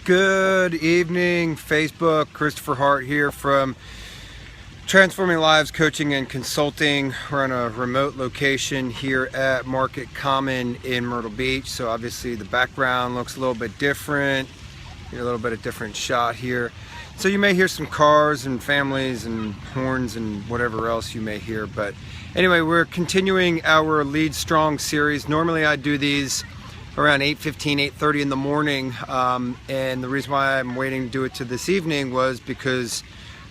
Good evening, Facebook. Christopher Hart here from Transforming Lives Coaching and Consulting. We're on a remote location here at Market Common in Myrtle Beach. So obviously the background looks a little bit different. Get a little bit of different shot here. So you may hear some cars and families and horns and whatever else you may hear. But anyway, we're continuing our Lead Strong series. Normally I do these around 8:15, 8:30 in the morning, and the reason why I'm waiting to do it to this evening was because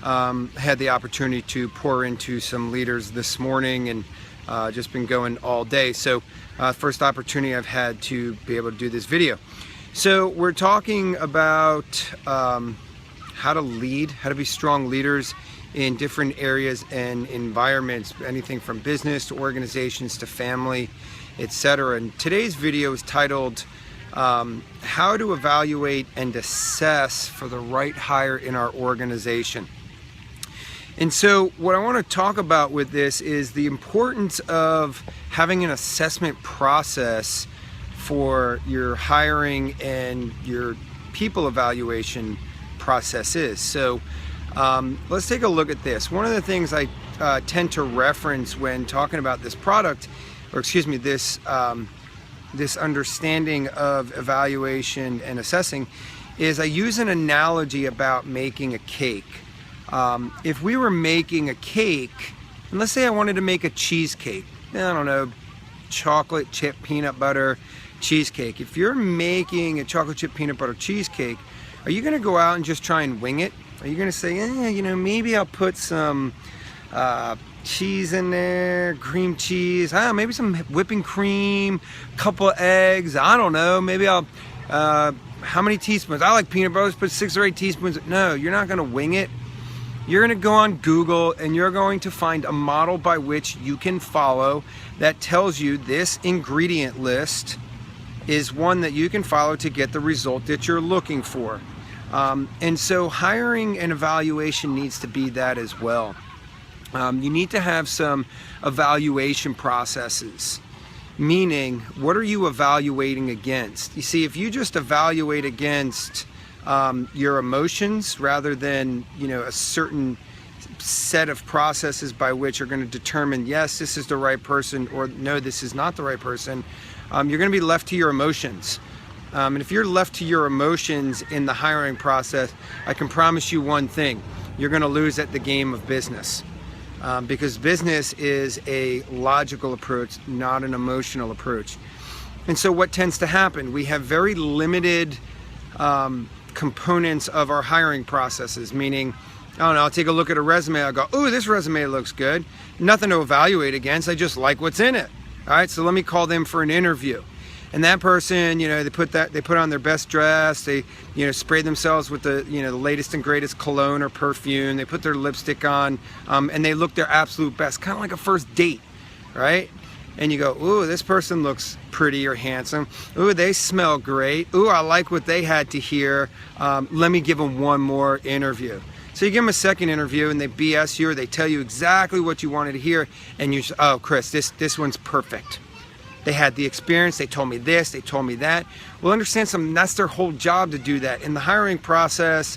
I had the opportunity to pour into some leaders this morning and just been going all day. So first opportunity I've had to be able to do this video. So we're talking about how to lead, how to be strong leaders in different areas and environments, anything from business to organizations to family, etc. And today's video is titled how to evaluate and assess for the right hire in our organization. And so what I want to talk about with this is the importance of having an assessment process for your hiring and your people evaluation processes. So let's take a look at this. One of the things I tend to reference when talking about this product, or excuse me, this understanding of evaluation and assessing, is I use an analogy about making a cake. If we were making a cake, and let's say I wanted to make a cheesecake, I don't know, chocolate chip peanut butter cheesecake. If you're making a chocolate chip peanut butter cheesecake, are you going to go out and just try and wing it? Are you going to say, maybe I'll put some cheese in there, cream cheese, maybe some whipping cream, couple of eggs, I don't know, maybe I'll, how many teaspoons? I like peanut butter, let's put 6 or 8 teaspoons. No, you're not going to wing it. You're going to go on Google and you're going to find a model by which you can follow that tells you this ingredient list is one that you can follow to get the result that you're looking for. And so hiring and evaluation needs to be that as well. You need to have some evaluation processes, meaning what are you evaluating against? You see, if you just evaluate against your emotions rather than a certain set of processes by which you're going to determine, yes, this is the right person, or no, this is not the right person, you're going to be left to your emotions. And if you're left to your emotions in the hiring process, I can promise you one thing: you're going to lose at the game of business. Because business is a logical approach, not an emotional approach. And so what tends to happen? We have very limited components of our hiring processes, meaning, I don't know, I'll take a look at a resume, I'll go, ooh, this resume looks good. Nothing to evaluate against, I just like what's in it. All right, so let me call them for an interview. And that person, they put on their best dress, they, spray themselves with the, the latest and greatest cologne or perfume, they put their lipstick on, and they look their absolute best, kind of like a first date, right? And you go, ooh, this person looks pretty or handsome. Ooh, they smell great. Ooh, I like what they had to hear. Let me give them one more interview. So you give them a second interview and they BS you, or they tell you exactly what you wanted to hear, and you say, oh, Chris, this one's perfect. They had the experience, they told me this, they told me that. Well, understand something, that's their whole job to do that. In the hiring process,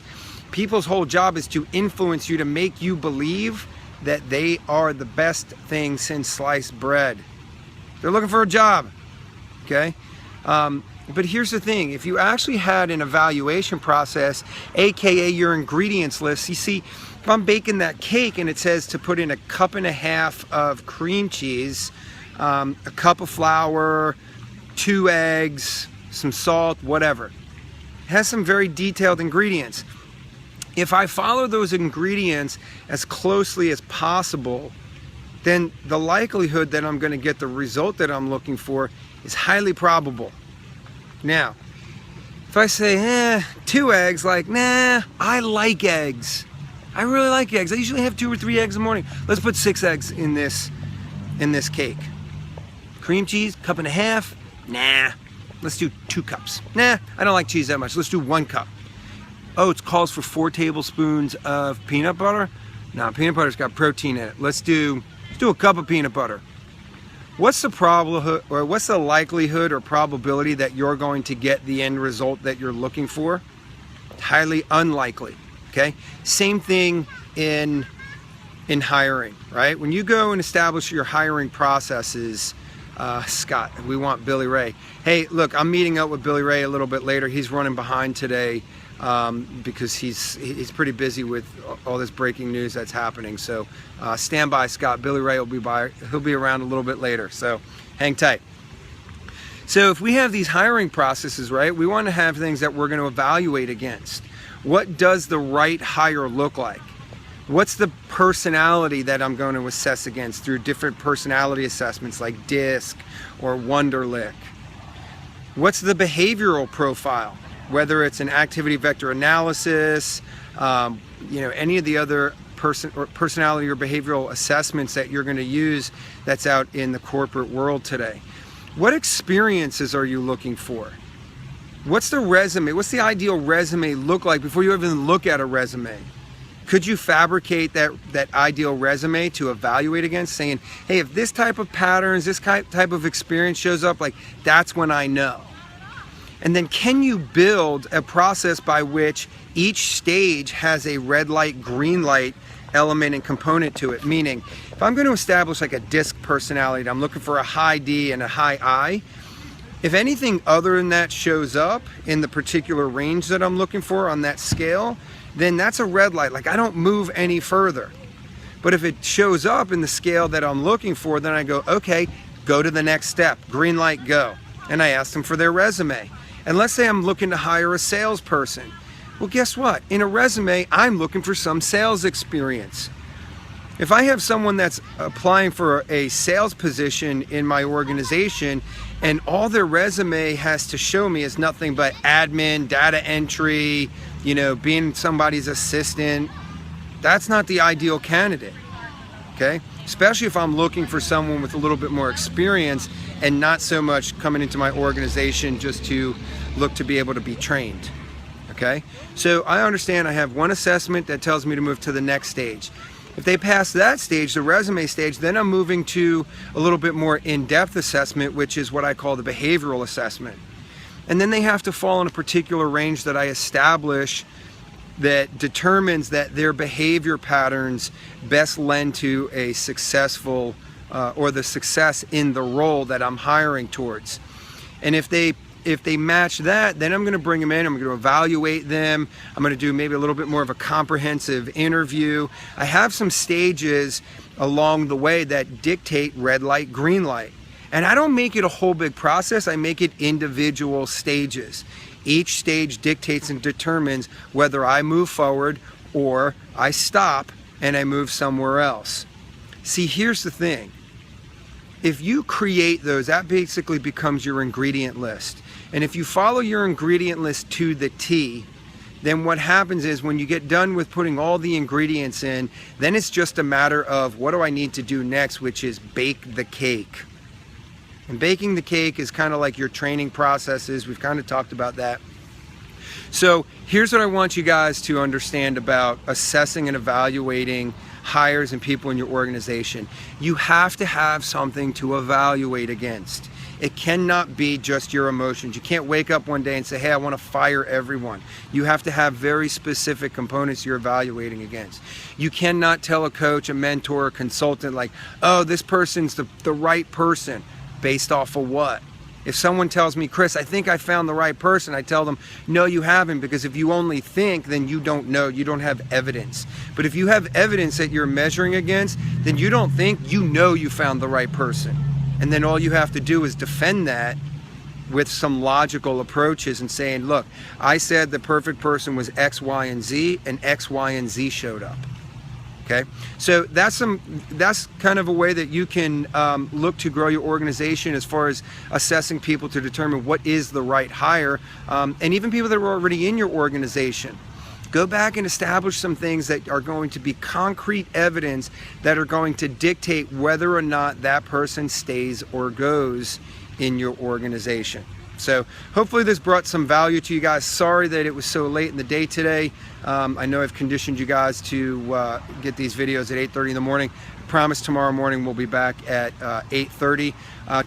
people's whole job is to influence you, to make you believe that they are the best thing since sliced bread. They're looking for a job, okay? But here's the thing, if you actually had an evaluation process, AKA your ingredients list, you see, if I'm baking that cake and it says to put in 1.5 cups of cream cheese, a cup of flour, 2 eggs, some salt, whatever. It has some very detailed ingredients. If I follow those ingredients as closely as possible, then the likelihood that I'm going to get the result that I'm looking for is highly probable. Now, if I say, 2 eggs, like, nah, I like eggs. I really like eggs. I usually have 2 or 3 eggs in the morning. Let's put 6 eggs in this cake. Cream cheese, 1.5 cups? Nah, let's do 2 cups. Nah, I don't like cheese that much. Let's do 1 cup. Oh, it calls for 4 tablespoons of peanut butter? No, peanut butter's got protein in it. Let's do a cup of peanut butter. What's the probability, or what's the likelihood or probability that you're going to get the end result that you're looking for? highly unlikely. Okay, same thing in hiring, right? When you go and establish your hiring processes, Scott, we want Billy Ray. Hey, look, I'm meeting up with Billy Ray a little bit later. He's running behind today because he's pretty busy with all this breaking news that's happening. So stand by, Scott. Billy Ray will be by. He'll be around a little bit later. So hang tight. So if we have these hiring processes, right, we want to have things that we're going to evaluate against. What does the right hire look like? What's the personality that I'm going to assess against through different personality assessments like DISC or Wonderlic? What's the behavioral profile? Whether it's an activity vector analysis, any of the other personality or behavioral assessments that you're going to use that's out in the corporate world today. What experiences are you looking for? What's the resume? What's the ideal resume look like before you even look at a resume? Could you fabricate that ideal resume to evaluate against, saying, hey, if this type of patterns, this type of experience shows up, like, that's when I know. And then can you build a process by which each stage has a red light, green light element and component to it? Meaning, if I'm going to establish like a DISC personality, I'm looking for a high D and a high I. If anything other than that shows up in the particular range that I'm looking for on that scale, then that's a red light. Like, I don't move any further. But if it shows up in the scale that I'm looking for, then I go, okay, go to the next step. Green light, go. And I ask them for their resume. And let's say I'm looking to hire a salesperson. Well, guess what? In a resume, I'm looking for some sales experience. If I have someone that's applying for a sales position in my organization and all their resume has to show me is nothing but admin, data entry, being somebody's assistant, that's not the ideal candidate, okay? Especially if I'm looking for someone with a little bit more experience and not so much coming into my organization just to look to be able to be trained, okay? So I understand I have one assessment that tells me to move to the next stage. If they pass that stage, the resume stage, then I'm moving to a little bit more in-depth assessment, which is what I call the behavioral assessment. And then they have to fall in a particular range that I establish that determines that their behavior patterns best lend to a successful or the success in the role that I'm hiring towards. And if they match that, then I'm going to bring them in, I'm going to evaluate them, I'm going to do maybe a little bit more of a comprehensive interview. I have some stages along the way that dictate red light, green light. And I don't make it a whole big process, I make it individual stages. Each stage dictates and determines whether I move forward or I stop and I move somewhere else. See, here's the thing. If you create those, that basically becomes your ingredient list. And if you follow your ingredient list to the T, then what happens is when you get done with putting all the ingredients in, then it's just a matter of what do I need to do next, which is bake the cake. And baking the cake is kind of like your training processes. We've kind of talked about that. So here's what I want you guys to understand about assessing and evaluating hires and people in your organization. You have to have something to evaluate against. It cannot be just your emotions. You can't wake up one day and say, hey, I want to fire everyone. You have to have very specific components you're evaluating against. You cannot tell a coach, a mentor, a consultant like, oh, this person's the right person. Based off of what? If someone tells me, Chris, I think I found the right person, I tell them, no, you haven't, because if you only think, then you don't know, you don't have evidence. But if you have evidence that you're measuring against, then you don't think, you know you found the right person. And then all you have to do is defend that with some logical approaches and saying, look, I said the perfect person was X, Y, and Z, and X, Y, and Z showed up. Okay, so that's kind of a way that you can look to grow your organization as far as assessing people to determine what is the right hire, and even people that are already in your organization. Go back and establish some things that are going to be concrete evidence that are going to dictate whether or not that person stays or goes in your organization. So hopefully this brought some value to you guys. Sorry that it was so late in the day today. I know I've conditioned you guys to get these videos at 8:30 in the morning. I promise tomorrow morning we'll be back at 8:30.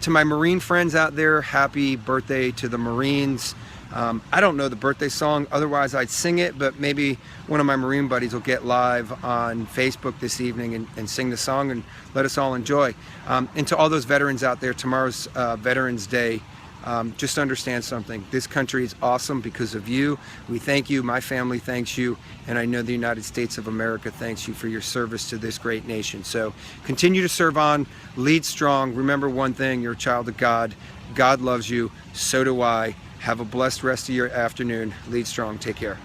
To my Marine friends out there, happy birthday to the Marines. I don't know the birthday song, otherwise I'd sing it, but maybe one of my Marine buddies will get live on Facebook this evening and sing the song and let us all enjoy. And to all those veterans out there, tomorrow's Veterans Day. Just understand something. This country is awesome because of you. We thank you. My family thanks you. And I know the United States of America thanks you for your service to this great nation. So continue to serve on. Lead strong. Remember one thing. You're a child of God. God loves you. So do I. Have a blessed rest of your afternoon. Lead strong. Take care.